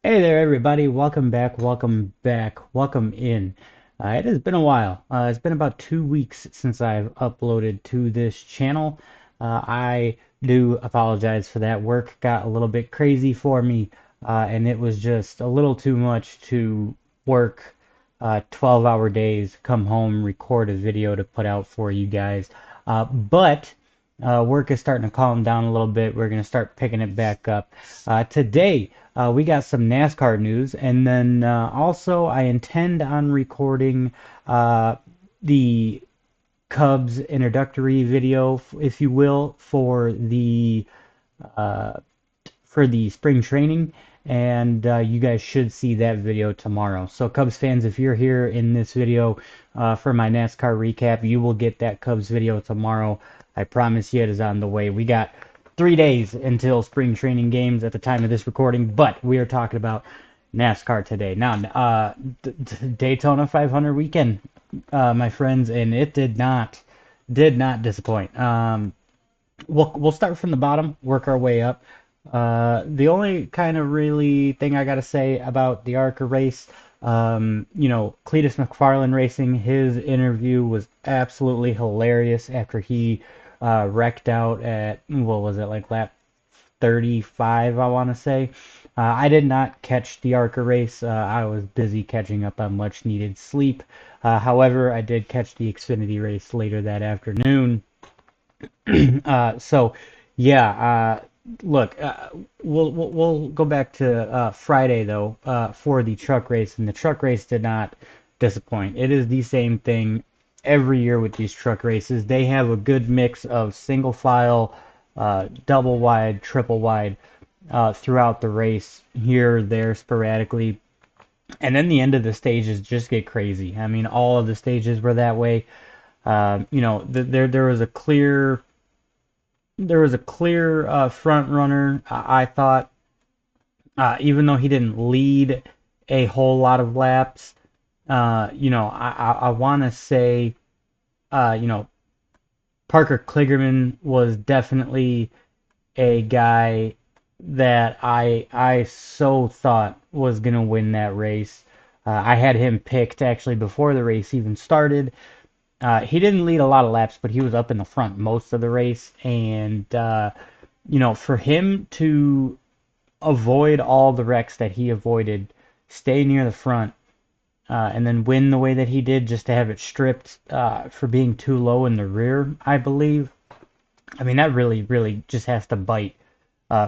Hey there, everybody. Welcome back, welcome back, welcome in. It has been a while. It's been about 2 weeks since I've uploaded to this channel. I do apologize for that. Work got a little bit crazy for me, and it was just a little too much to work 12-hour days, come home, record a video to put out for you guys. But work is starting to calm down a little bit. We're going to start picking it back up. Today, we got some NASCAR news, and then also I intend on recording uh, the Cubs introductory video, if you will, uh, for the spring training, and you guys should see that video tomorrow. So Cubs fans, if you're here in this video for my NASCAR recap, you will get that Cubs video tomorrow. I promise you it is on the way. We got 3 days until spring training games at the time of this recording, but we are talking about NASCAR today. Now, Daytona 500 weekend, my friends, and it did not disappoint. We'll start from the bottom, work our way up. The only kind of really thing I gotta say about the ARCA race, Cletus McFarland Racing, his interview was absolutely hilarious after he wrecked out at, what was it, like lap 35, I want to say. I did not catch the ARCA race. I was busy catching up on much needed sleep. However, I did catch the Xfinity race later that afternoon. So, yeah, look, we'll go back to Friday though for the truck race, and the truck race did not disappoint. It is the same thing every year with these truck races. They have a good mix of single file, double wide, triple wide throughout the race, here, there, sporadically. And then the end of the stages just get crazy. I mean, all of the stages were that way. There was a clear front runner. I thought, even though he didn't lead a whole lot of laps, I want to say, uh, you know, Parker Kligerman was definitely a guy that I so thought was gonna win that race. I had him picked actually before the race even started. He didn't lead a lot of laps, but he was up in the front most of the race. And, for him to avoid all the wrecks that he avoided, stay near the front, and then win the way that he did, just to have it stripped for being too low in the rear, I believe. I mean, that really, really just has to bite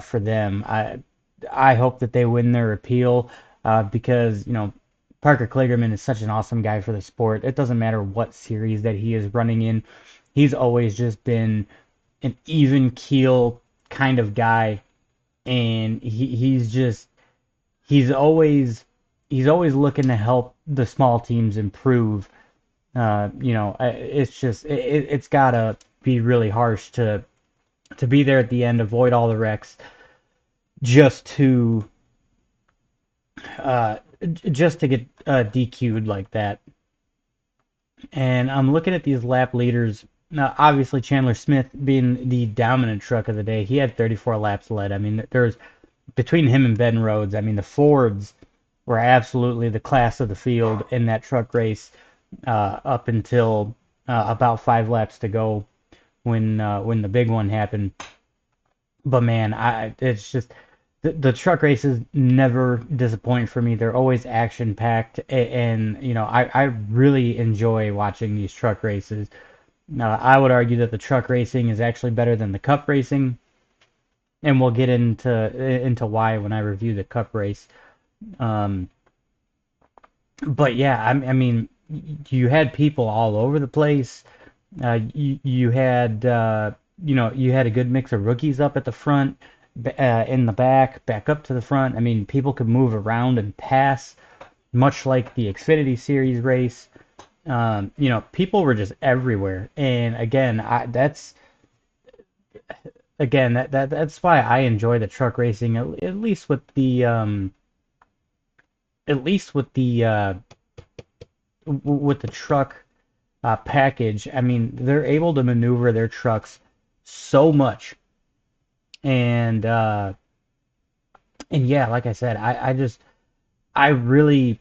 for them. I hope that they win their appeal because, Parker Kligerman is such an awesome guy for the sport. It doesn't matter what series that he is running in. He's always just been an even keel kind of guy, and he's always he's always looking to help the small teams improve. It's just it's gotta be really harsh to be there at the end, avoid all the wrecks, just to uh, just to get DQ'd like that. And I'm looking at these lap leaders. Now, obviously, Chandler Smith being the dominant truck of the day, he had 34 laps led. I mean, there's between him and Ben Rhodes. I mean, the Fords were absolutely the class of the field in that truck race up until about 5 laps to go when the big one happened. But man, it's just the truck races never disappoint for me. They're always action packed, and I really enjoy watching these truck races. I would argue that the truck racing is actually better than the cup racing, and we'll get into why when I review the cup race. Um, but yeah, I mean, you had people all over the place. You had you had a good mix of rookies up at the front, in the back up to the front. I mean, people could move around and pass, much like the Xfinity Series race. People were just everywhere, and that's why I enjoy the truck racing, at least with the truck package. I mean, they're able to maneuver their trucks so much, and And yeah, like I said, I really,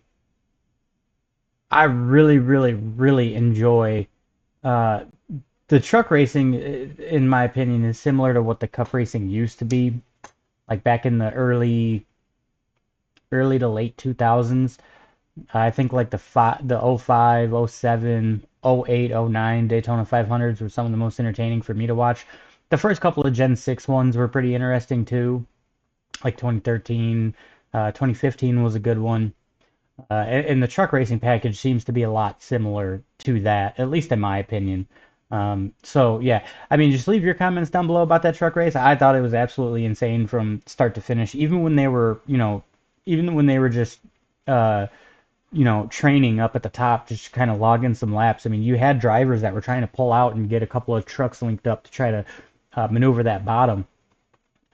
really enjoy uh, the truck racing. In my opinion, is similar to what the cup racing used to be, like back in the early to late 2000s. I think like the '05, '07, '08, '09 Daytona 500s were some of the most entertaining for me to watch. The first couple of Gen 6 ones were pretty interesting too, like 2013, 2015 was a good one. And the truck racing package seems to be a lot similar to that, at least in my opinion. So yeah, I mean, just leave your comments down below about that truck race. I thought it was absolutely insane from start to finish, even when they were, even when they were just, uh, training up at the top, just kind of logging some laps. I mean, you had drivers that were trying to pull out and get a couple of trucks linked up to try to maneuver that bottom.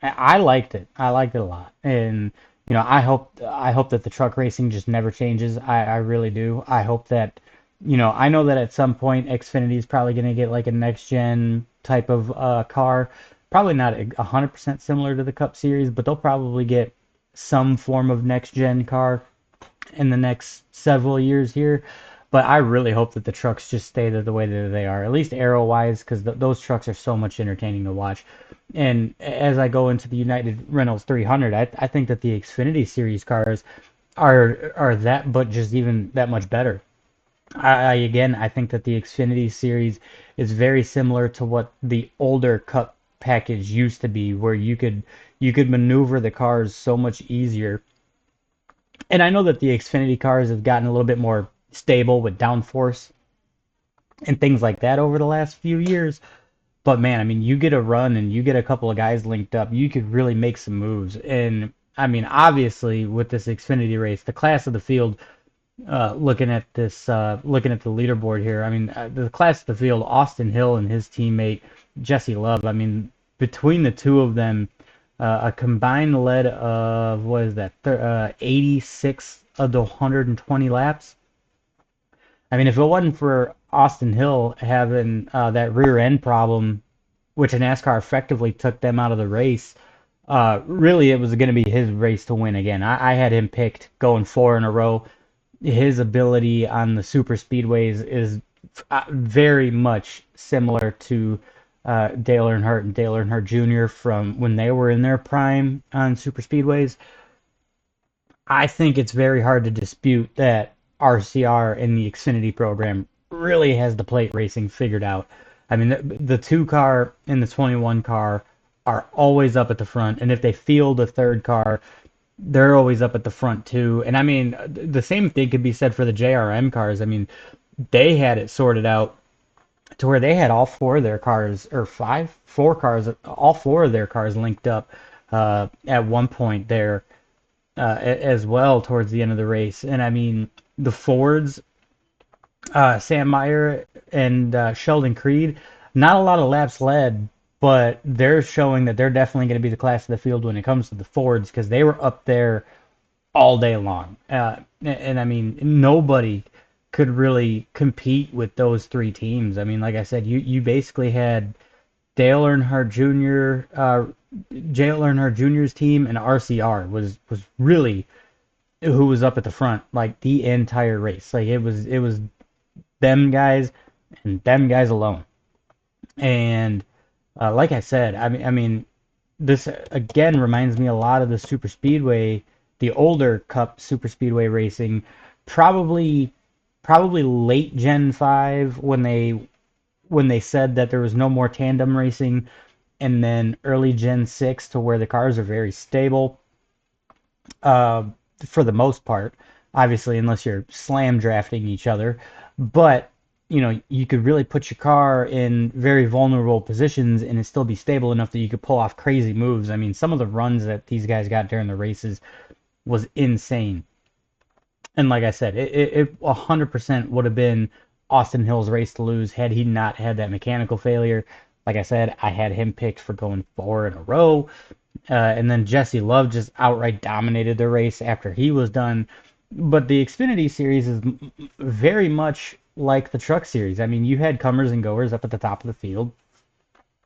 I liked it. I liked it a lot, and I hope that the truck racing just never changes. I really do. I hope that I know that at some point Xfinity is probably going to get like a next gen type of car. Probably not 100% similar to the Cup Series, but they'll probably get some form of next gen car in the next several years here. But I really hope that the trucks just stay the way that they are, at least aero wise, because those trucks are so much entertaining to watch. And as I go into the United Reynolds 300, I think that the Xfinity Series cars are that, but just even that much better. I think that the Xfinity Series is very similar to what the older Cup package used to be, where you could maneuver the cars so much easier. And I know that the Xfinity cars have gotten a little bit more stable with downforce and things like that over the last few years. But man, I mean, you get a run and you get a couple of guys linked up, you could really make some moves. And I mean, obviously, with this Xfinity race, the class of the field, looking at the leaderboard here, I mean, the class of the field, Austin Hill and his teammate Jesse Love. I mean, between the two of them, a combined lead of what is that, 86 of the 120 laps. I mean, if it wasn't for Austin Hill having that rear end problem, which in NASCAR effectively took them out of the race, really it was going to be his race to win again. I had him picked going four in a row. His ability on the super speedways is very much similar to Dale Earnhardt and Dale Earnhardt Jr. from when they were in their prime on super speedways. I think it's very hard to dispute that RCR in the Xfinity program really has the plate racing figured out. I mean, the two car and the 21 car are always up at the front, and if they field a third car, they're always up at the front too. And I mean, the same thing could be said for the JRM cars. I mean, they had it sorted out to where they had all four of their cars, or four cars, all four of their cars linked up at one point there as well towards the end of the race. And I mean, the Fords, Sam Meyer and Sheldon Creed, not a lot of laps led, but they're showing that they're definitely going to be the class of the field when it comes to the Fords because they were up there all day long. And I mean, nobody could really compete with those three teams. I mean, like I said, you basically had Dale Earnhardt Jr., Dale Earnhardt Jr.'s team, and RCR was really who was up at the front like the entire race. Like it was them guys and them guys alone. And like I said, I mean, this again reminds me a lot of the super speedway, the older Cup super speedway racing, probably probably late Gen 5 when they said that there was no more tandem racing, and then early Gen 6 to where the cars are very stable uh, for the most part, obviously, unless you're slam drafting each other. But you could really put your car in very vulnerable positions and it still be stable enough that you could pull off crazy moves. I mean, some of the runs that these guys got during the races was insane. And like I said, it 100% would have been Austin Hill's race to lose had he not had that mechanical failure. Like I said, I had him picked for going four in a row. And then Jesse Love just outright dominated the race after he was done. But the Xfinity series is very much like the Truck series. I mean, you had comers and goers up at the top of the field.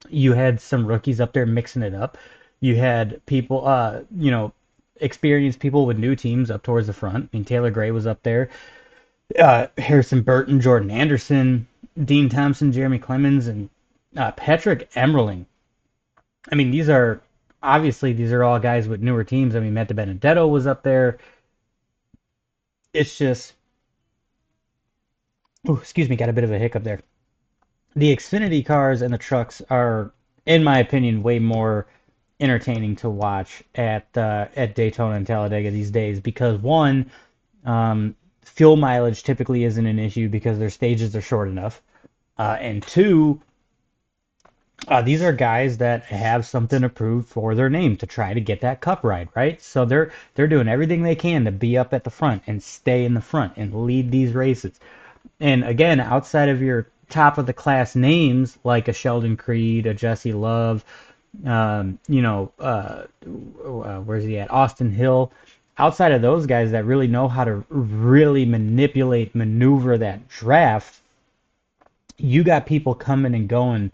You had some rookies up there mixing it up. You had people, experienced people with new teams up towards the front. I mean, Taylor Gray was up there, Harrison Burton, Jordan Anderson, Dean Thompson, Jeremy Clemens, and Patrick Emerling. I mean, these are all guys with newer teams. I mean, Matt Benedetto was up there. It's just, oh, excuse me, got a bit of a hiccup there. The Xfinity cars and the trucks are, in my opinion, way more entertaining to watch at Daytona and Talladega these days because one, fuel mileage typically isn't an issue because their stages are short enough, and two, these are guys that have something approved for their name to try to get that cup ride, right? So they're doing everything they can to be up at the front and stay in the front and lead these races. And again, outside of your top of the class names like a Sheldon Creed, a Jesse Love, where's he at? Austin Hill. Outside of those guys that really know how to really manipulate, maneuver that draft, you got people coming and going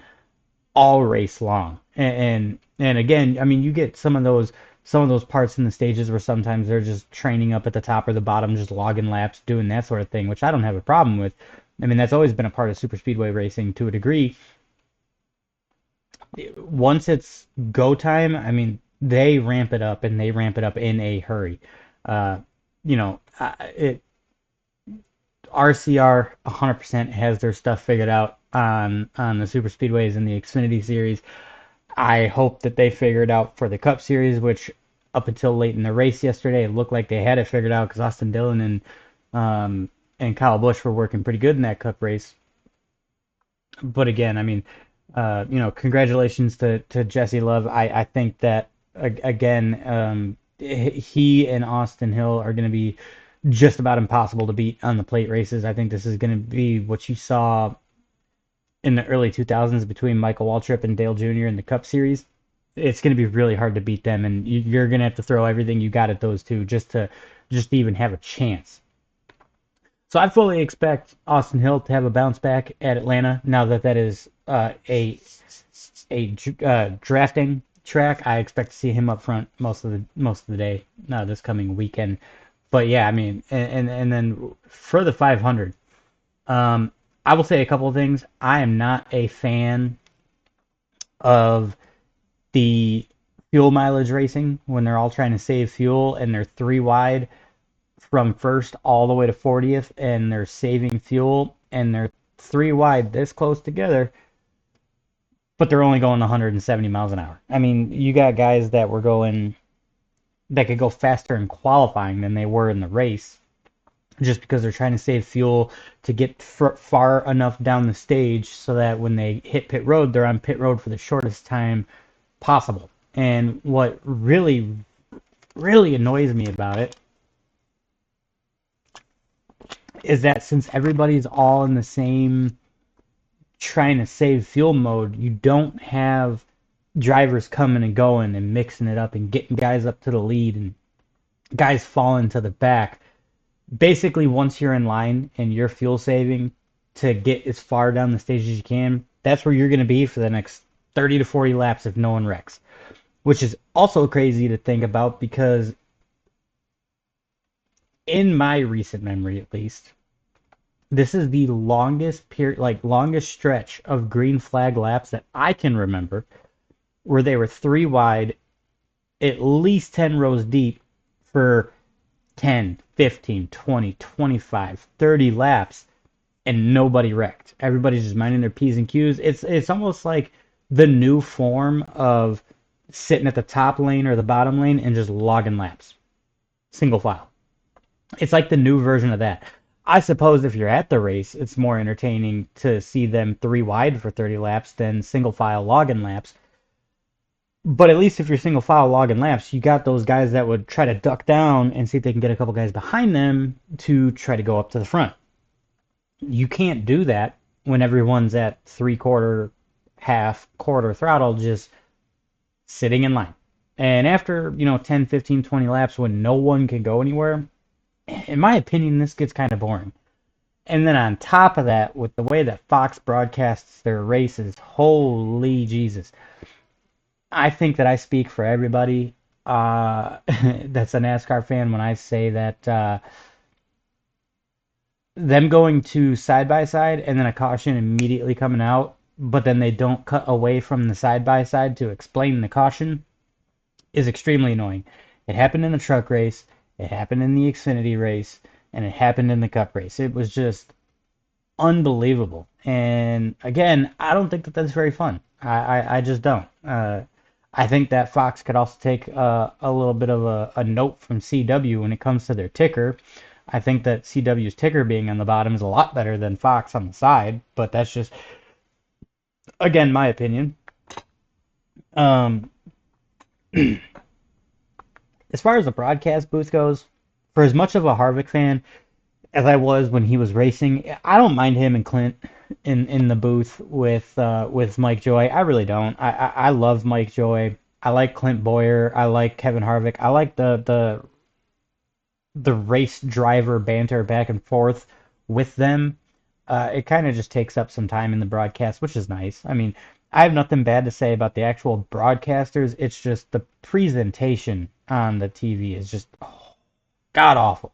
all race long. And again, I mean, you get some of those parts in the stages where sometimes they're just training up at the top or the bottom, just logging laps, doing that sort of thing, which I don't have a problem with. I mean, that's always been a part of super speedway racing to a degree. Once it's go time, I mean, they ramp it up and they ramp it up in a hurry. Uh, it RCR 100% has their stuff figured out on the super speedways and the Xfinity series. I hope that they figure it out for the Cup Series, which up until late in the race yesterday, it looked like they had it figured out because Austin Dillon and Kyle Busch were working pretty good in that Cup race. But again, I mean, congratulations to Jesse Love. I think that again, he and Austin Hill are going to be just about impossible to beat on the plate races. I think this is going to be what you saw in the early 2000s between Michael Waltrip and Dale Jr. in the Cup Series. It's going to be really hard to beat them, and you're going to have to throw everything you got at those two just to even have a chance. So I fully expect Austin Hill to have a bounce back at Atlanta now that that is a drafting track. I expect to see him up front most of the day this coming weekend. But yeah, I mean, and then for the 500, I will say a couple of things. I am not a fan of the fuel mileage racing when they're all trying to save fuel and they're three wide from first all the way to 40th and they're saving fuel and they're three wide this close together, but they're only going 170 miles an hour. I mean, you got guys that could go faster in qualifying than they were in the race just because they're trying to save fuel to get far enough down the stage so that when they hit pit road, they're on pit road for the shortest time possible. And what really, really annoys me about it is that since everybody's all in the same trying to save fuel mode, you don't have drivers coming and going and mixing it up and getting guys up to the lead and guys falling to the back. Basically, once you're in line and you're fuel saving to get as far down the stage as you can, that's where you're going to be for the next 30 to 40 laps if no one wrecks. Which is also crazy to think about because in my recent memory at least, this is the longest period, like longest stretch of green flag laps that I can remember where they were three wide, at least 10 rows deep for 10, 15, 20, 25, 30 laps and nobody wrecked. Everybody's just minding their P's and Q's. It's almost like the new form of sitting at the top lane or the bottom lane and just logging laps. Single file. It's like the new version of that. I suppose if you're at the race, it's more entertaining to see them three wide for 30 laps than single file logging laps. But at least if you're single file logging laps, you got those guys that would try to duck down and see if they can get a couple guys behind them to try to go up to the front. You can't do that when everyone's at three-quarter, half, quarter throttle just sitting in line. And after, 10, 15, 20 laps when no one can go anywhere, in my opinion, this gets kind of boring. And then on top of that, with the way that Fox broadcasts their races, holy Jesus. I think that I speak for everybody that's a NASCAR fan when I say that them going to side by side and then a caution immediately coming out, but then they don't cut away from the side by side to explain the caution is extremely annoying. It happened in the truck race, it happened in the Xfinity race, and it happened in the Cup race. It was just unbelievable. And again, I don't think that that's very fun. I just don't. I think that Fox could also take a little bit of a note from CW when it comes to their ticker. I think that CW's ticker being on the bottom is a lot better than Fox on the side, but that's just, again, my opinion. Um, as far as the broadcast booth goes, for as much of a Harvick fan as I was when he was racing, I don't mind him and Clint in the booth with Mike Joy. I really don't. I love Mike Joy. I like Clint Boyer. I like Kevin Harvick. I like the race driver banter back and forth with them. It kind of just takes up some time in the broadcast, which is nice. I mean, I have nothing bad to say about the actual broadcasters. It's just the presentation on the TV is just god awful.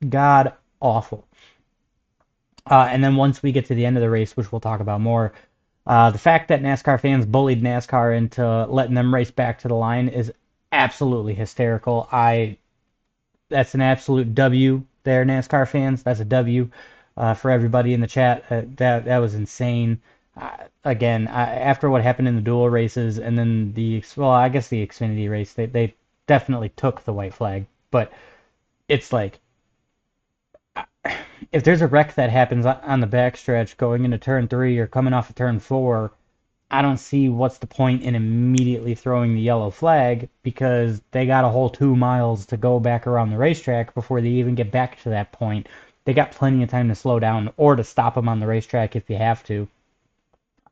God awful. And then once we get to the end of the race, which we'll talk about more, the fact that NASCAR fans bullied NASCAR into letting them race back to the line is absolutely hysterical. That's an absolute W there, NASCAR fans. That's a W for everybody in the chat. That was insane. Again, after what happened in the dual races and then I guess the Xfinity race, they definitely took the white flag. But it's like if there's a wreck that happens on the backstretch going into turn three or coming off of turn four, I don't see what's the point in immediately throwing the yellow flag because they got a whole 2 miles to go back around the racetrack before they even get back to that point. They got plenty of time to slow down or to stop them on the racetrack if you have to.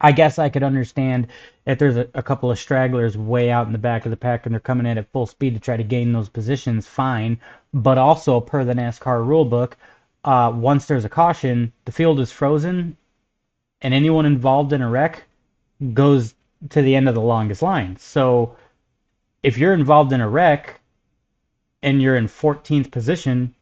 I guess I could understand if there's a couple of stragglers way out in the back of the pack and they're coming in at full speed to try to gain those positions, fine. But also, per the NASCAR rule book, once there's a caution, the field is frozen, and anyone involved in a wreck goes to the end of the longest line. So if you're involved in a wreck and you're in 14th position,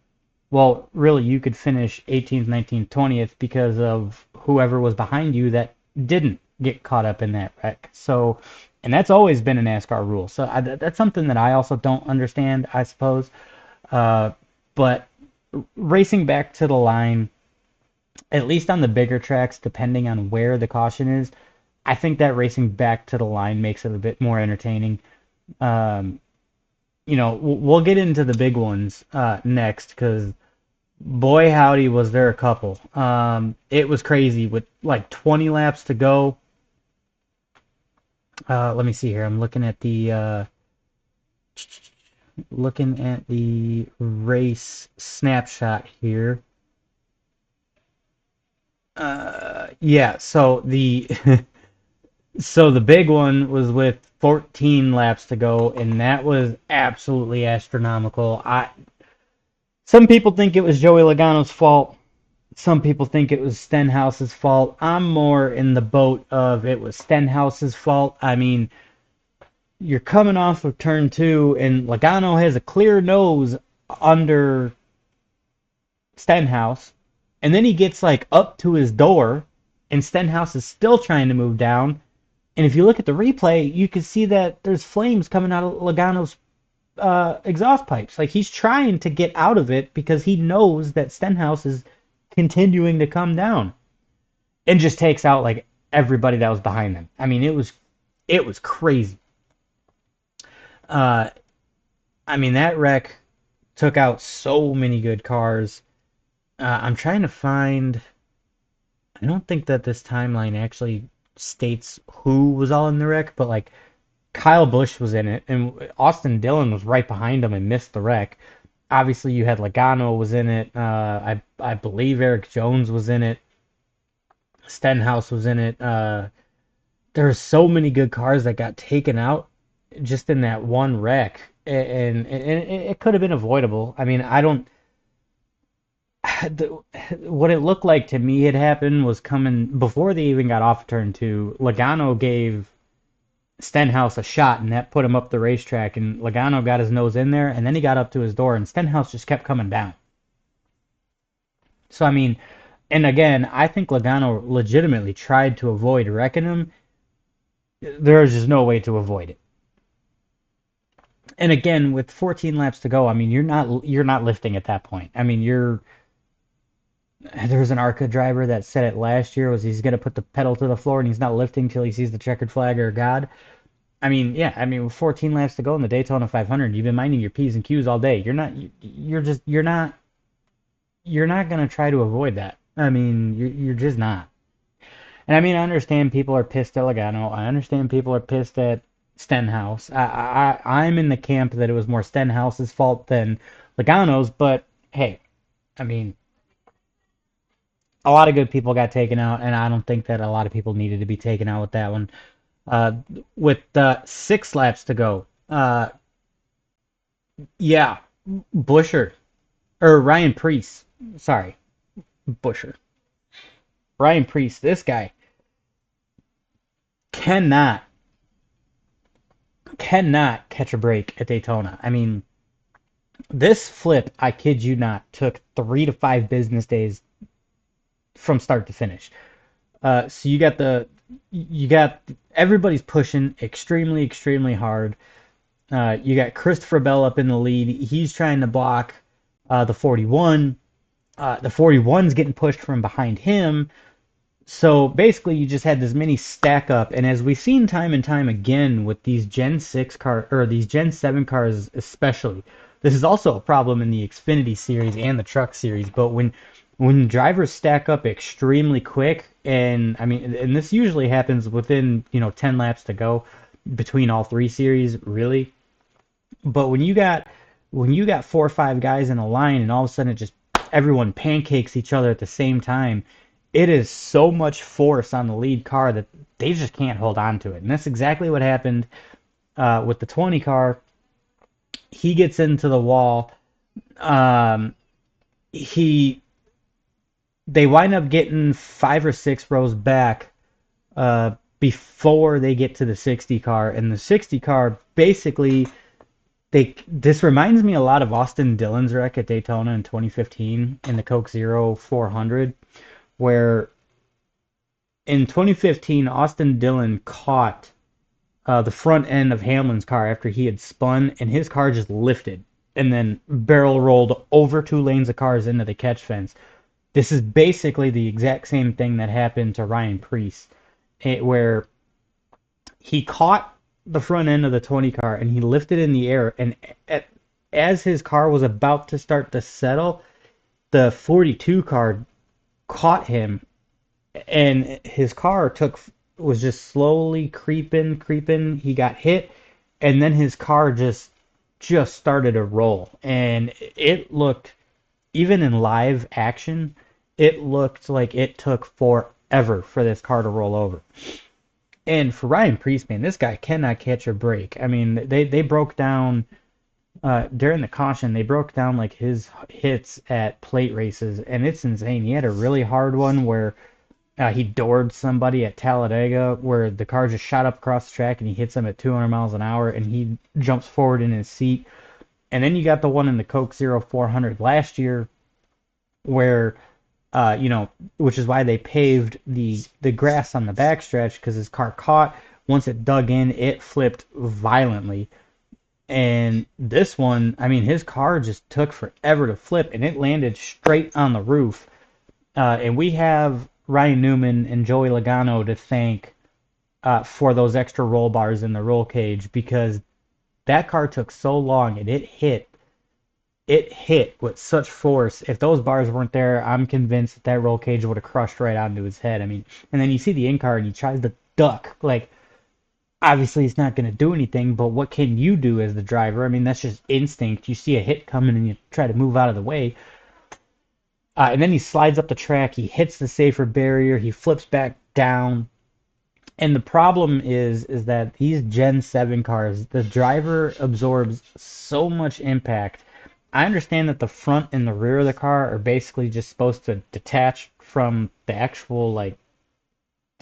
well, really, you could finish 18th, 19th, 20th because of whoever was behind you that didn't get caught up in that wreck. So, and that's always been a NASCAR rule. So that's something that I also don't understand, I suppose. Uh, but racing back to the line, at least on the bigger tracks, depending on where the caution is, I think that racing back to the line makes it a bit more entertaining. Um, we'll get into the big ones next because boy howdy was there a couple. It was crazy with like 20 laps to go. Let me see here. I'm looking at the race snapshot here. Yeah, so the so the big one was with 14 laps to go, and that was absolutely astronomical. Some people think it was Joey Logano's fault. Some people think it was Stenhouse's fault. I'm more in the boat of it was Stenhouse's fault. I mean, you're coming off of turn two, and Logano has a clear nose under Stenhouse, and then he gets like up to his door, and Stenhouse is still trying to move down. And if you look at the replay, you can see that there's flames coming out of Logano's exhaust pipes. Like he's trying to get out of it because he knows that Stenhouse is continuing to come down, and just takes out like everybody that was behind them. I mean, it was crazy. Uh, I mean that wreck took out so many good cars. I'm trying to find. I don't think that this timeline actually states who was all in the wreck, but like Kyle Busch was in it, and Austin Dillon was right behind him and missed the wreck. Obviously, you had Logano was in it. I believe Eric Jones was in it. Stenhouse was in it. There were so many good cars that got taken out just in that one wreck, and it could have been avoidable. I mean, I don't. What it looked like to me had happened was coming before they even got off turn two. Logano gave Stenhouse a shot, and that put him up the racetrack. And Logano got his nose in there, and then he got up to his door, and Stenhouse just kept coming down. So I mean, and again, I think Logano legitimately tried to avoid wrecking him. There's just no way to avoid it. And again, with 14 laps to go, I mean, you're not lifting at that point. I mean, you're there was an ARCA driver that said it last year was he's going to put the pedal to the floor and he's not lifting till he sees the checkered flag or God. I mean, yeah, I mean, with 14 laps to go in the Daytona 500, you've been minding your P's and Q's all day. You're not going to try to avoid that. I mean, you're just not. And I mean, I understand people are pissed at Logano. I understand people are pissed at Stenhouse. I'm in the camp that it was more Stenhouse's fault than Logano's, but hey, I mean, a lot of good people got taken out, and I don't think that a lot of people needed to be taken out with that one. Uh, with 6 laps to go, yeah, Busher or Ryan Preece, sorry, Busher, Ryan Preece. This guy cannot cannot catch a break at Daytona. I mean, this flip, I kid you not, took 3 to 5 business days from start to finish. So you got everybody's pushing extremely, extremely hard. You got Christopher Bell up in the lead. He's trying to block the 41. The 41's getting pushed from behind him. So basically, you just had this mini stack up, and as we've seen time and time again with these Gen 6 car or these Gen 7 cars especially, this is also a problem in the Xfinity series and the Truck series. But when drivers stack up extremely quick, and I mean, and this usually happens within 10 laps to go between all 3 series, really. But when you got 4 or 5 guys in a line, and all of a sudden it just everyone pancakes each other at the same time, it is so much force on the lead car that they just can't hold on to it. And that's exactly what happened with the 20 car. He gets into the wall. Um, he They wind up getting 5 or 6 rows back before they get to the 60 car, and the 60 car basically this reminds me a lot of Austin Dillon's wreck at Daytona in 2015 in the Coke Zero 400, where in 2015 Austin Dillon caught the front end of Hamlin's car after he had spun, and his car just lifted and then barrel rolled over 2 lanes of cars into the catch fence. This is basically the exact same thing that happened to Ryan Preece, where he caught the front end of the 20 car and he lifted in the air, and as his car was about to start to settle, the 42 car caught him, and his car was just slowly creeping. He got hit, and then his car just started to roll, and it looked, even in live action, it looked like it took forever for this car to roll over. And for Ryan Preece, man, this guy cannot catch a break. I mean, they broke down during the caution. They broke down like his hits at plate races, and it's insane. He had a really hard one where he doored somebody at Talladega, where the car just shot up across the track and he hits him at 200 miles an hour, and he jumps forward in his seat. And then you got the one in the Coke Zero 400 last year, where which is why they paved the grass on the backstretch, because his car caught. Once it dug in, it flipped violently. And this one, I mean, his car just took forever to flip, and it landed straight on the roof. And we have Ryan Newman and Joey Logano to thank for those extra roll bars in the roll cage, because that car took so long, and it hit with such force. If those bars weren't there, I'm convinced that roll cage would have crushed right onto his head. I mean, and then you see the in car and he tries to duck. Like, obviously, it's not going to do anything, but what can you do as the driver? I mean, that's just instinct. You see a hit coming and you try to move out of the way. And then he slides up the track. He hits the safer barrier. He flips back down. And the problem is that these Gen 7 cars, the driver absorbs so much impact. I understand that the front and the rear of the car are basically just supposed to detach from the actual, like,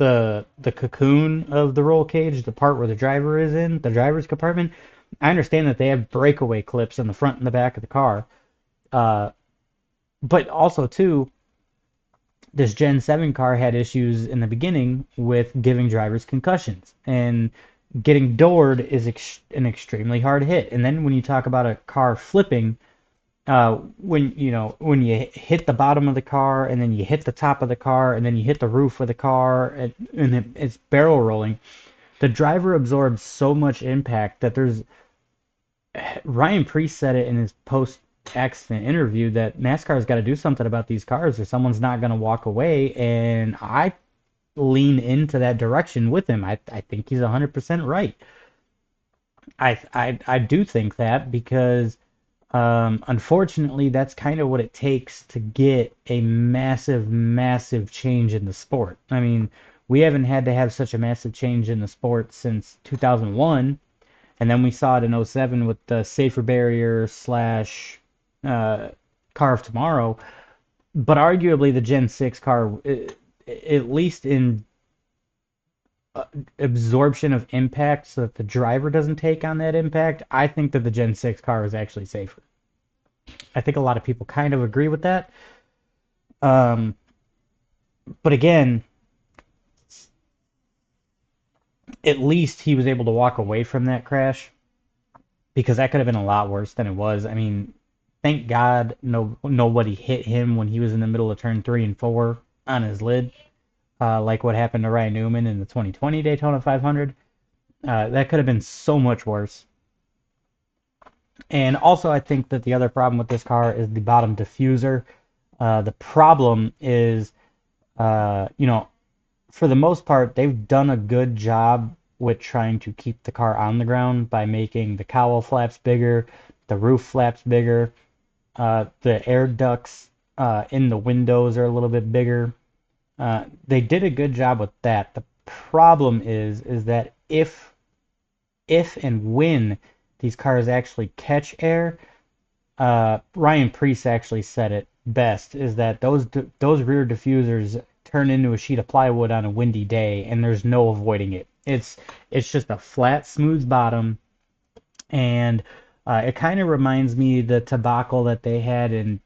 the cocoon of the roll cage, the part where the driver is in, the driver's compartment. I understand that they have breakaway clips in the front and the back of the car, uh, but also too, this Gen 7 car had issues in the beginning with giving drivers concussions, and getting doored is an extremely hard hit. And then when you talk about a car flipping, when you hit the bottom of the car and then you hit the top of the car and then you hit the roof of the car and it's barrel rolling, the driver absorbs so much impact that there's Ryan Preece said it in his post accident interview that NASCAR's got to do something about these cars or someone's not going to walk away, and I lean into that direction with him. I think he's 100% right. I do think that because unfortunately, that's kind of what it takes to get a massive, massive change in the sport. I mean, we haven't had to have such a massive change in the sport since 2001, and then we saw it in '07 with the safer barrier slash uh, car of tomorrow. But arguably, the Gen 6 car, at least in uh, absorption of impact, so that the driver doesn't take on that impact, I think that the Gen 6 car is actually safer. I think a lot of people kind of agree with that. Um, but again, at least he was able to walk away from that crash because that could have been a lot worse than it was. I mean, thank God nobody hit him when he was in the middle of turn 3 and 4 on his lid, like what happened to Ryan Newman in the 2020 Daytona 500. That could have been so much worse. And also, I think that the other problem with this car is the bottom diffuser. The problem is, you know, for the most part, they've done a good job with trying to keep the car on the ground by making the cowl flaps bigger, the roof flaps bigger, the air ducts in the windows are a little bit bigger. They did a good job with that. The problem is that if and when these cars actually catch air, Ryan Preece actually said it best, is that those rear diffusers turn into a sheet of plywood on a windy day, and there's no avoiding it. It's just a flat, smooth bottom, and it kind of reminds me the tobacco that they had in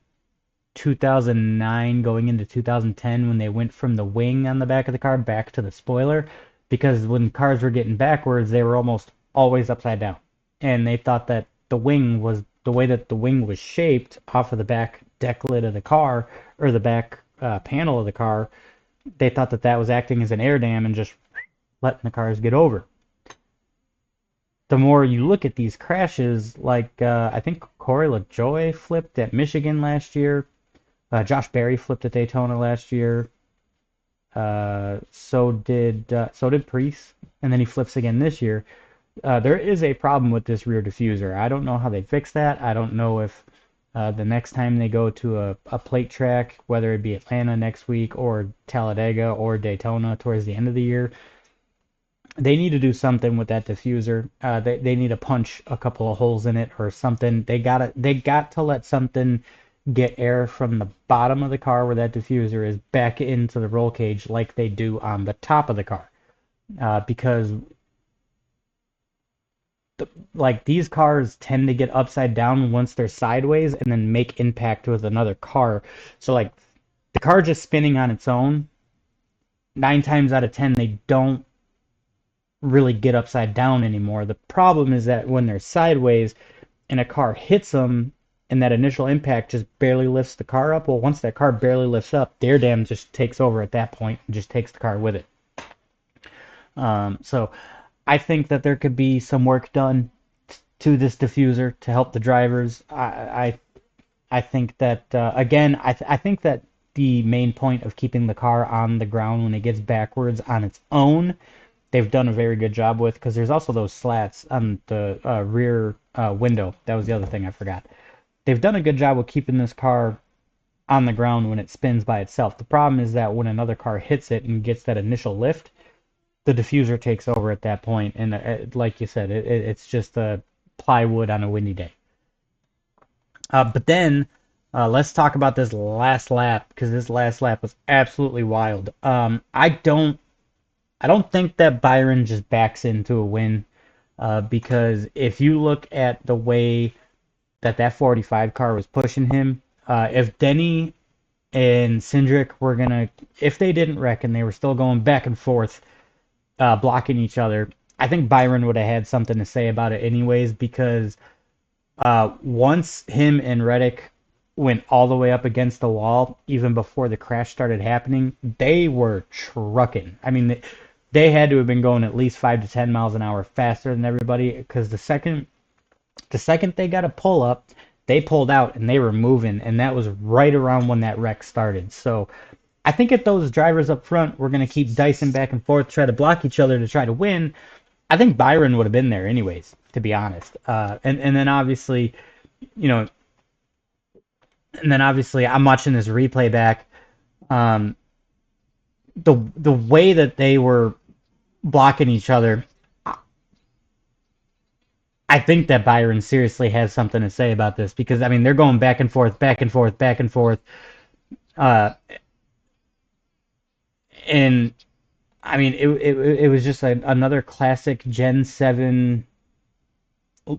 2009 going into 2010 when they went from the wing on the back of the car back to the spoiler, because when cars were getting backwards, they were almost always upside down, and they thought that the wing was the way that the wing was shaped off of the back deck lid of the car or the back panel of the car. They thought that that was acting as an air dam and just letting the cars get over. The more you look at these crashes, like I think Corey LaJoy flipped at Michigan last year, Josh Berry flipped at Daytona last year. So did Priest, and then he flips again this year. There is a problem with this rear diffuser. I don't know how they fix that. I don't know if the next time they go to a plate track, whether it be Atlanta next week or Talladega or Daytona towards the end of the year, they need to do something with that diffuser. They need to punch a couple of holes in it or something. They got to let something get air from the bottom of the car where that diffuser is back into the roll cage like they do on the top of the car. Because like these cars tend to get upside down once they're sideways and then make impact with another car. So like the car just spinning on its own, 9 times out of 10 they don't really get upside down anymore. The problem is that when they're sideways and a car hits them and that initial impact just barely lifts the car up, well, once that car barely lifts up, the air dam just takes over at that point and just takes the car with it. So I think that there could be some work done to this diffuser to help the drivers. I think that again, I think that the main point of keeping the car on the ground when it gets backwards on its own, they've done a very good job with, because there's also those slats on the rear window. That was the other thing I forgot. They've done a good job with keeping this car on the ground when it spins by itself. The problem is that when another car hits it and gets that initial lift, the diffuser takes over at that point, and like you said, it's just a plywood on a windy day. But then let's talk about this last lap, because this last lap was absolutely wild. I don't I don't think that Byron just backs into a win, because if you look at the way that 45 car was pushing him, if Denny and Cindric were gonna, if they didn't wreck and they were still going back and forth, blocking each other, I think Byron would have had something to say about it anyways, because once him and Reddick went all the way up against the wall, even before the crash started happening, they were trucking. I mean, they had to have been going at least 5 to 10 miles an hour faster than everybody, because the second they got a pull up, they pulled out and they were moving, and that was right around when that wreck started. So I think if those drivers up front were going to keep dicing back and forth, try to block each other to try to win, I think Byron would have been there anyways, to be honest. And then obviously, you know, and then obviously I'm watching this replay back. Um, the way that they were blocking each other, I think that Byron seriously has something to say about this, because I mean they're going back and forth, back and forth, back and forth, uh, and I mean it was just another classic Gen 7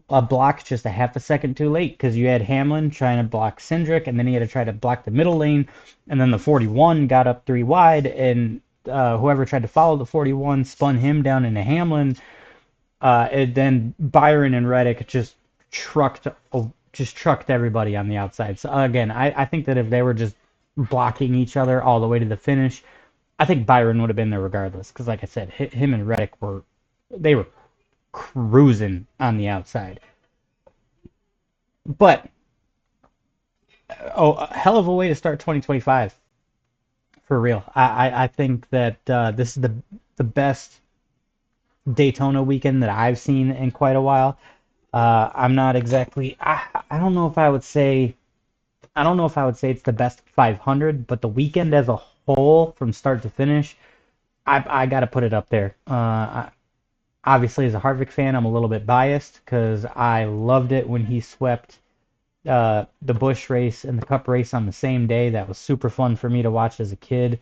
a block just a half a second too late, because you had Hamlin trying to block Cindric, and then he had to try to block the middle lane, and then the 41 got up three wide, and whoever tried to follow the 41 spun him down into Hamlin, and then Byron and Reddick trucked just trucked everybody on the outside. So again, I think that if they were just blocking each other all the way to the finish, I think Byron would have been there regardless. Because like I said, him and Reddick were cruising on the outside. But oh, a hell of a way to start 2025 for real. I think that this is the best Daytona weekend that I've seen in quite a while. I'm not exactly. I don't know if I would say. I don't know if I would say it's the best 500, but the weekend as a whole, from start to finish, I got to put it up there. Obviously, as a Harvick fan, I'm a little bit biased because I loved it when he swept the Busch race and the Cup race on the same day. That was super fun for me to watch as a kid.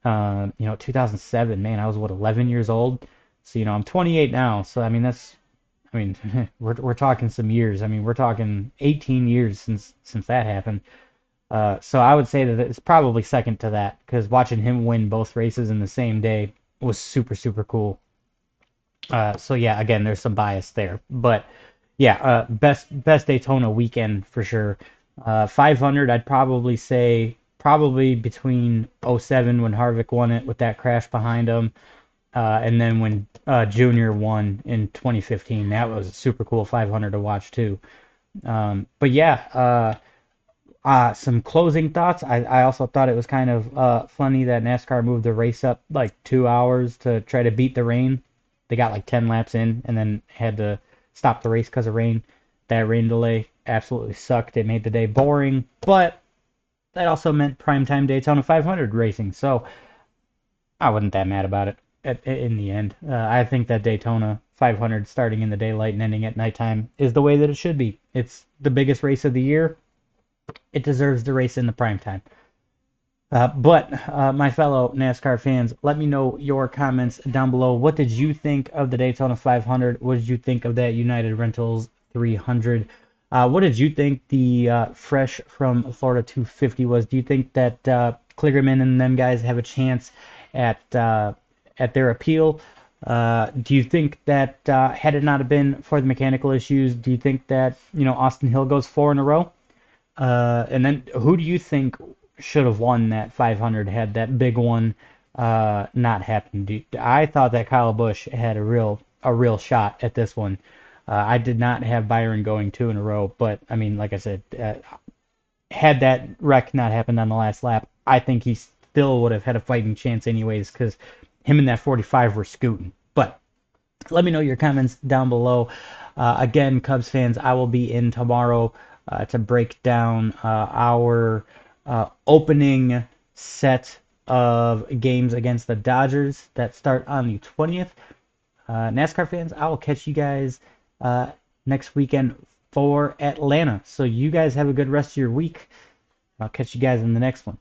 2007, man, I was what, 11 years old. So, I'm 28 now. So, I mean, I mean, we're talking some years. I mean, we're talking 18 years since that happened. So I would say that it's probably second to that, because watching him win both races in the same day was super, super cool. So yeah, again, there's some bias there, but yeah, best Daytona weekend for sure. 500, I'd probably say probably between '07 when Harvick won it with that crash behind him, and then when Junior won in 2015. That was a super cool 500 to watch too. But yeah, some closing thoughts. I also thought it was kind of funny that NASCAR moved the race up like 2 hours to try to beat the rain. They got like 10 laps in and then had to stop the race because of rain. That rain delay absolutely sucked. It made the day boring, but that also meant primetime Daytona 500 racing. So I wasn't that mad about it in the end. I think that Daytona 500 starting in the daylight and ending at nighttime is the way that it should be. It's the biggest race of the year. It deserves the race in the prime time. But my fellow NASCAR fans, let me know your comments down below. What did you think of the Daytona 500? What did you think of that United Rentals 300? What did you think the Fresh from Florida 250 was? Do you think that Kligerman and them guys have a chance at their appeal? Do you think that had it not have been for the mechanical issues, do you think that Austin Hill goes four in a row? And then who do you think should have won that 500 had that big one not happened? I thought that Kyle Busch had a real shot at this one. I did not have Byron going two in a row, but I mean, like I said, had that wreck not happened on the last lap, I think he still would have had a fighting chance anyways, because him and that 45 were scooting. But let me know your comments down below. Again, Cubs fans, I will be in tomorrow to break down our opening set of games against the Dodgers that start on the 20th. NASCAR fans, I will catch you guys next weekend for Atlanta. So you guys have a good rest of your week. I'll catch you guys in the next one.